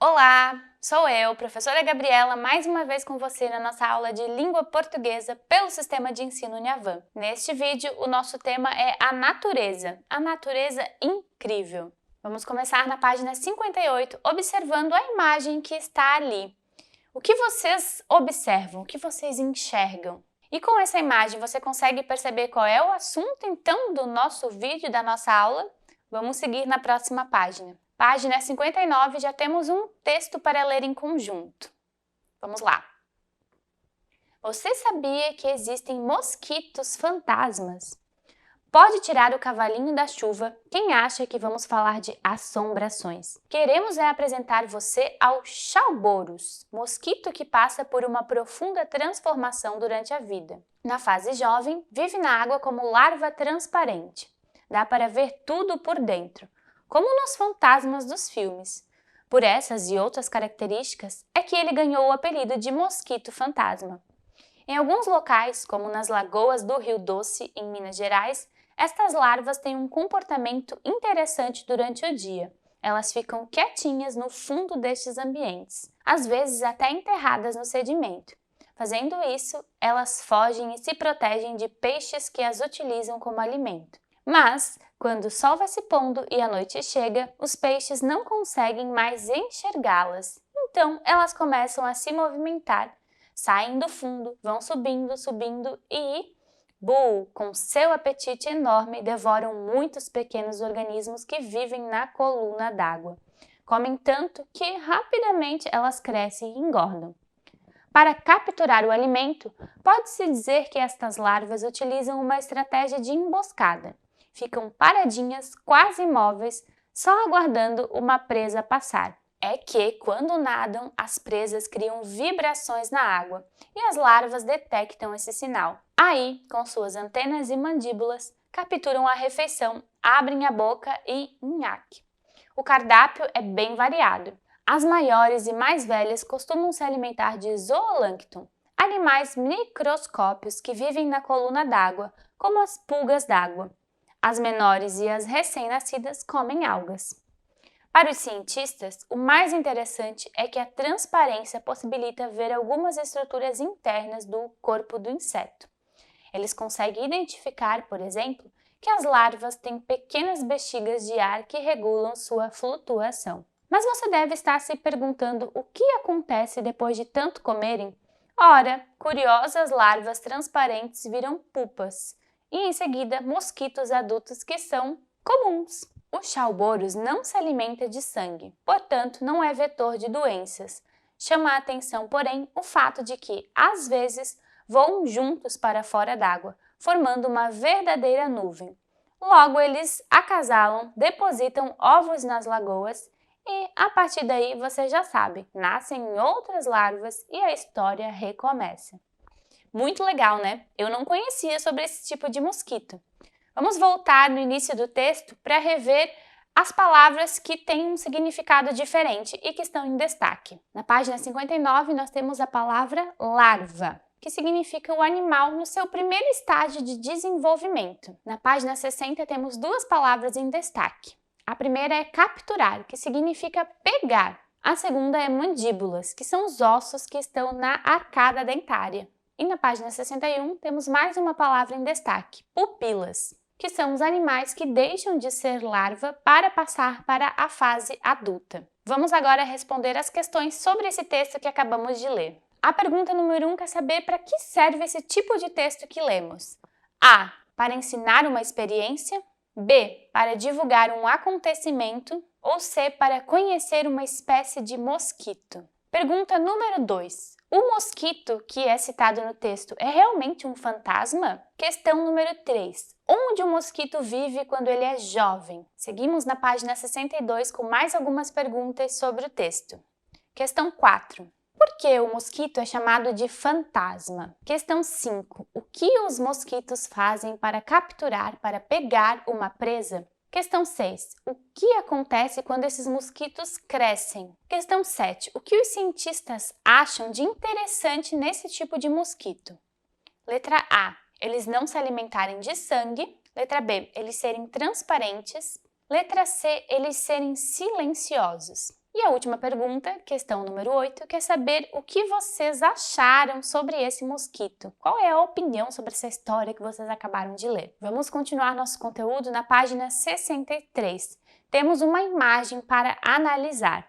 Olá, sou eu, professora Gabriela, mais uma vez com você na nossa aula de língua portuguesa pelo Sistema de Ensino Uniavan. Neste vídeo, o nosso tema é a natureza incrível. Vamos começar na página 58, observando a imagem que está ali. O que vocês observam? O que vocês enxergam? E com essa imagem, você consegue perceber qual é o assunto, então, do nosso vídeo, da nossa aula? Vamos seguir na próxima página. Página 59, já temos um texto para ler em conjunto. Vamos lá. Você sabia que existem mosquitos fantasmas? Pode tirar o cavalinho da chuva quem acha que vamos falar de assombrações. Queremos apresentar você ao Chalborus, mosquito que passa por uma profunda transformação durante a vida. Na fase jovem, vive na água como larva transparente. Dá para ver tudo por dentro, como nos fantasmas dos filmes. Por essas e outras características é que ele ganhou o apelido de mosquito fantasma. Em alguns locais, como nas lagoas do Rio Doce, em Minas Gerais, estas larvas têm um comportamento interessante durante o dia. Elas ficam quietinhas no fundo destes ambientes, às vezes até enterradas no sedimento. Fazendo isso, elas fogem e se protegem de peixes que as utilizam como alimento. Mas, quando o sol vai se pondo e a noite chega, os peixes não conseguem mais enxergá-las. Então, elas começam a se movimentar, saem do fundo, vão subindo e, com seu apetite enorme, devoram muitos pequenos organismos que vivem na coluna d'água. Comem tanto que rapidamente elas crescem e engordam. Para capturar o alimento, pode-se dizer que estas larvas utilizam uma estratégia de emboscada. Ficam paradinhas, quase imóveis, só aguardando uma presa passar. É que, quando nadam, as presas criam vibrações na água e as larvas detectam esse sinal. Aí, com suas antenas e mandíbulas, capturam a refeição, abrem a boca e nhaque. O cardápio é bem variado. As maiores e mais velhas costumam se alimentar de zoolâncton, animais microscópios que vivem na coluna d'água, como as pulgas d'água. As menores e as recém-nascidas comem algas. Para os cientistas, o mais interessante é que a transparência possibilita ver algumas estruturas internas do corpo do inseto. Eles conseguem identificar, por exemplo, que as larvas têm pequenas bexigas de ar que regulam sua flutuação. Mas você deve estar se perguntando o que acontece depois de tanto comerem? Ora, curiosas larvas transparentes viram pupas e, em seguida, mosquitos adultos que são comuns. O Chalborus não se alimenta de sangue, portanto, não é vetor de doenças. Chama a atenção, porém, o fato de que, às vezes, voam juntos para fora d'água, formando uma verdadeira nuvem. Logo, eles acasalam, depositam ovos nas lagoas e, a partir daí, você já sabe, nascem outras larvas e a história recomeça. Muito legal, né? Eu não conhecia sobre esse tipo de mosquito. Vamos voltar no início do texto para rever as palavras que têm um significado diferente e que estão em destaque. Na página 59, nós temos a palavra larva, que significa o animal no seu primeiro estágio de desenvolvimento. Na página 60, temos duas palavras em destaque. A primeira é capturar, que significa pegar. A segunda é mandíbulas, que são os ossos que estão na arcada dentária. E na página 61 temos mais uma palavra em destaque, pupilas, que são os animais que deixam de ser larva para passar para a fase adulta. Vamos agora responder as questões sobre esse texto que acabamos de ler. A pergunta número 1 quer saber para que serve esse tipo de texto que lemos. A. Para ensinar uma experiência. B. Para divulgar um acontecimento. Ou C. Para conhecer uma espécie de mosquito. Pergunta número 2. O mosquito que é citado no texto é realmente um fantasma? Questão número 3. Onde o mosquito vive quando ele é jovem? Seguimos na página 62 com mais algumas perguntas sobre o texto. Questão 4. Por que o mosquito é chamado de fantasma? Questão 5. O que os mosquitos fazem para capturar, para pegar uma presa? Questão 6. O que acontece quando esses mosquitos crescem? Questão 7. O que os cientistas acham de interessante nesse tipo de mosquito? Letra A. Eles não se alimentarem de sangue. Letra B. Eles serem transparentes. Letra C. Eles serem silenciosos. E a última pergunta, questão número 8, quer saber o que vocês acharam sobre esse mosquito. Qual é a opinião sobre essa história que vocês acabaram de ler? Vamos continuar nosso conteúdo na página 63. Temos uma imagem para analisar.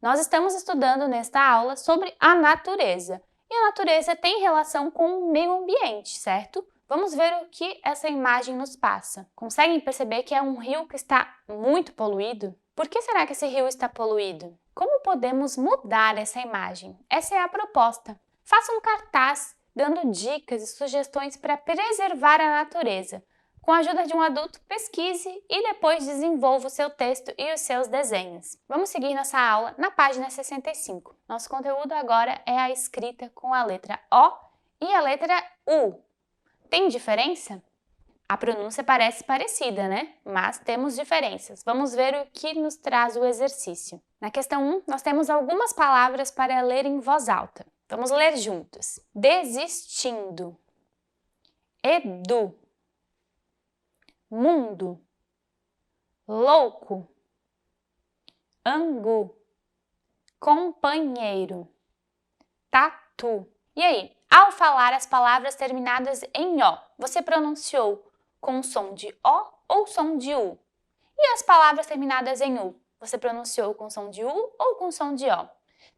Nós estamos estudando nesta aula sobre a natureza. E a natureza tem relação com o meio ambiente, certo? Vamos ver o que essa imagem nos passa. Conseguem perceber que é um rio que está muito poluído? Por que será que esse rio está poluído? Como podemos mudar essa imagem? Essa é a proposta. Faça um cartaz dando dicas e sugestões para preservar a natureza. Com a ajuda de um adulto, pesquise e depois desenvolva o seu texto e os seus desenhos. Vamos seguir nossa aula na página 65. Nosso conteúdo agora é a escrita com a letra O e a letra U. Tem diferença? A pronúncia parece parecida, né? Mas temos diferenças. Vamos ver o que nos traz o exercício. Na questão 1, nós temos algumas palavras para ler em voz alta. Vamos ler juntos. Desistindo. Edu. Mundo. Louco. Angu. Companheiro. Tatu. E aí, ao falar as palavras terminadas em O, você pronunciou com som de O ou som de U? E as palavras terminadas em U, você pronunciou com som de U ou com som de O?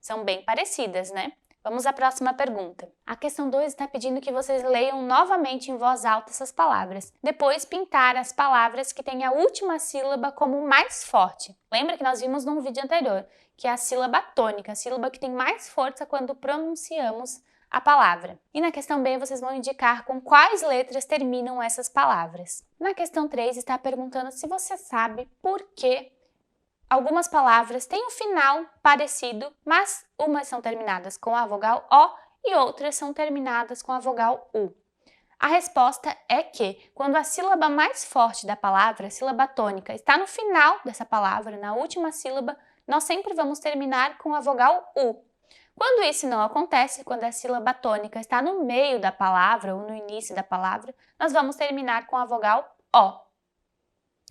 São bem parecidas, né? Vamos à próxima pergunta. A questão 2 está pedindo que vocês leiam novamente em voz alta essas palavras. Depois, pintar as palavras que têm a última sílaba como mais forte. Lembra que nós vimos num vídeo anterior, que é a sílaba tônica, a sílaba que tem mais força quando pronunciamos a palavra. E na questão B, vocês vão indicar com quais letras terminam essas palavras. Na questão 3, está perguntando se você sabe por que algumas palavras têm um final parecido, mas umas são terminadas com a vogal O e outras são terminadas com a vogal U. A resposta é que, quando a sílaba mais forte da palavra, a sílaba tônica, está no final dessa palavra, na última sílaba, nós sempre vamos terminar com a vogal U. Quando isso não acontece, quando a sílaba tônica está no meio da palavra ou no início da palavra, nós vamos terminar com a vogal O.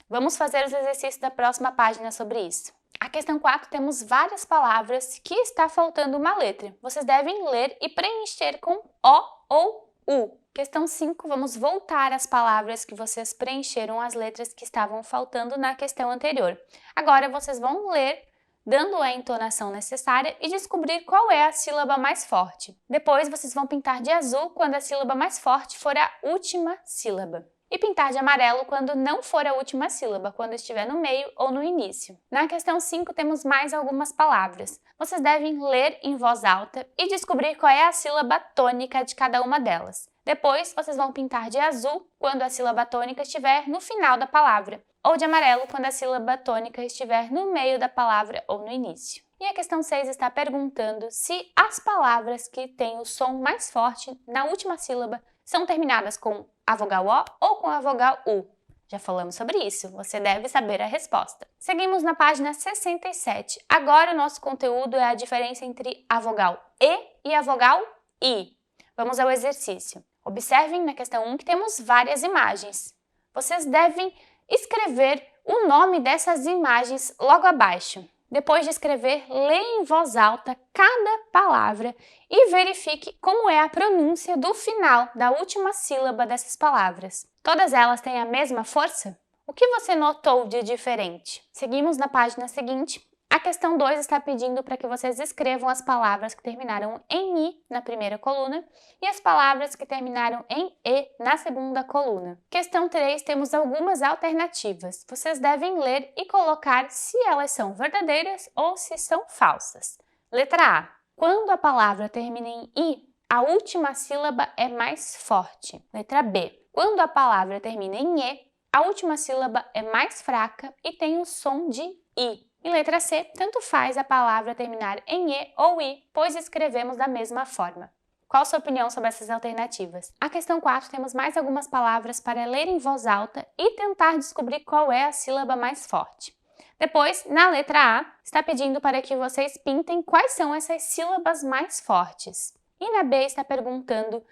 Vamos fazer os exercícios da próxima página sobre isso. A questão 4 temos várias palavras que está faltando uma letra. Vocês devem ler e preencher com O ou U. Questão 5, vamos voltar às palavras que vocês preencheram as letras que estavam faltando na questão anterior. Agora vocês vão ler dando a entonação necessária e descobrir qual é a sílaba mais forte. Depois, vocês vão pintar de azul quando a sílaba mais forte for a última sílaba. E pintar de amarelo quando não for a última sílaba, quando estiver no meio ou no início. Na questão 5, temos mais algumas palavras. Vocês devem ler em voz alta e descobrir qual é a sílaba tônica de cada uma delas. Depois, vocês vão pintar de azul quando a sílaba tônica estiver no final da palavra, ou de amarelo quando a sílaba tônica estiver no meio da palavra ou no início. E a questão 6 está perguntando se as palavras que têm o som mais forte na última sílaba são terminadas com a vogal O ou com a vogal U. Já falamos sobre isso, você deve saber a resposta. Seguimos na página 67. Agora o nosso conteúdo é a diferença entre a vogal E e a vogal I. Vamos ao exercício. Observem na questão 1 que temos várias imagens. Vocês devem escrever o nome dessas imagens logo abaixo. Depois de escrever, leia em voz alta cada palavra e verifique como é a pronúncia do final da última sílaba dessas palavras. Todas elas têm a mesma força? O que você notou de diferente? Seguimos na página seguinte. A questão 2 está pedindo para que vocês escrevam as palavras que terminaram em I na primeira coluna e as palavras que terminaram em E na segunda coluna. Questão 3, temos algumas alternativas. Vocês devem ler e colocar se elas são verdadeiras ou se são falsas. Letra A. Quando a palavra termina em I, a última sílaba é mais forte. Letra B. Quando a palavra termina em E, a última sílaba é mais fraca e tem o som de I. E letra C, tanto faz a palavra terminar em E ou I, pois escrevemos da mesma forma. Qual a sua opinião sobre essas alternativas? A questão 4, temos mais algumas palavras para ler em voz alta e tentar descobrir qual é a sílaba mais forte. Depois, na letra A, está pedindo para que vocês pintem quais são essas sílabas mais fortes. E na B está perguntando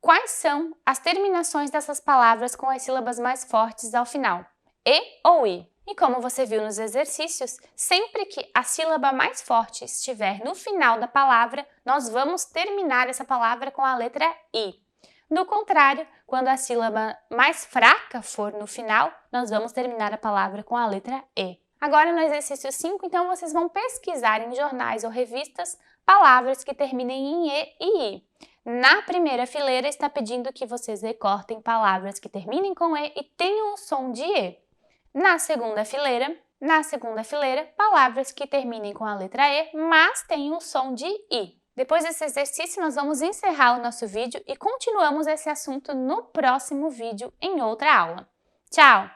quais são as terminações dessas palavras com as sílabas mais fortes ao final, E ou I. E como você viu nos exercícios, sempre que a sílaba mais forte estiver no final da palavra, nós vamos terminar essa palavra com a letra I. Do contrário, quando a sílaba mais fraca for no final, nós vamos terminar a palavra com a letra E. Agora, no exercício 5, então, vocês vão pesquisar em jornais ou revistas palavras que terminem em E e I. Na primeira fileira, está pedindo que vocês recortem palavras que terminem com E e tenham o som de E. Na segunda fileira, palavras que terminem com a letra E, mas tenham o som de I. Depois desse exercício, nós vamos encerrar o nosso vídeo e continuamos esse assunto no próximo vídeo em outra aula. Tchau!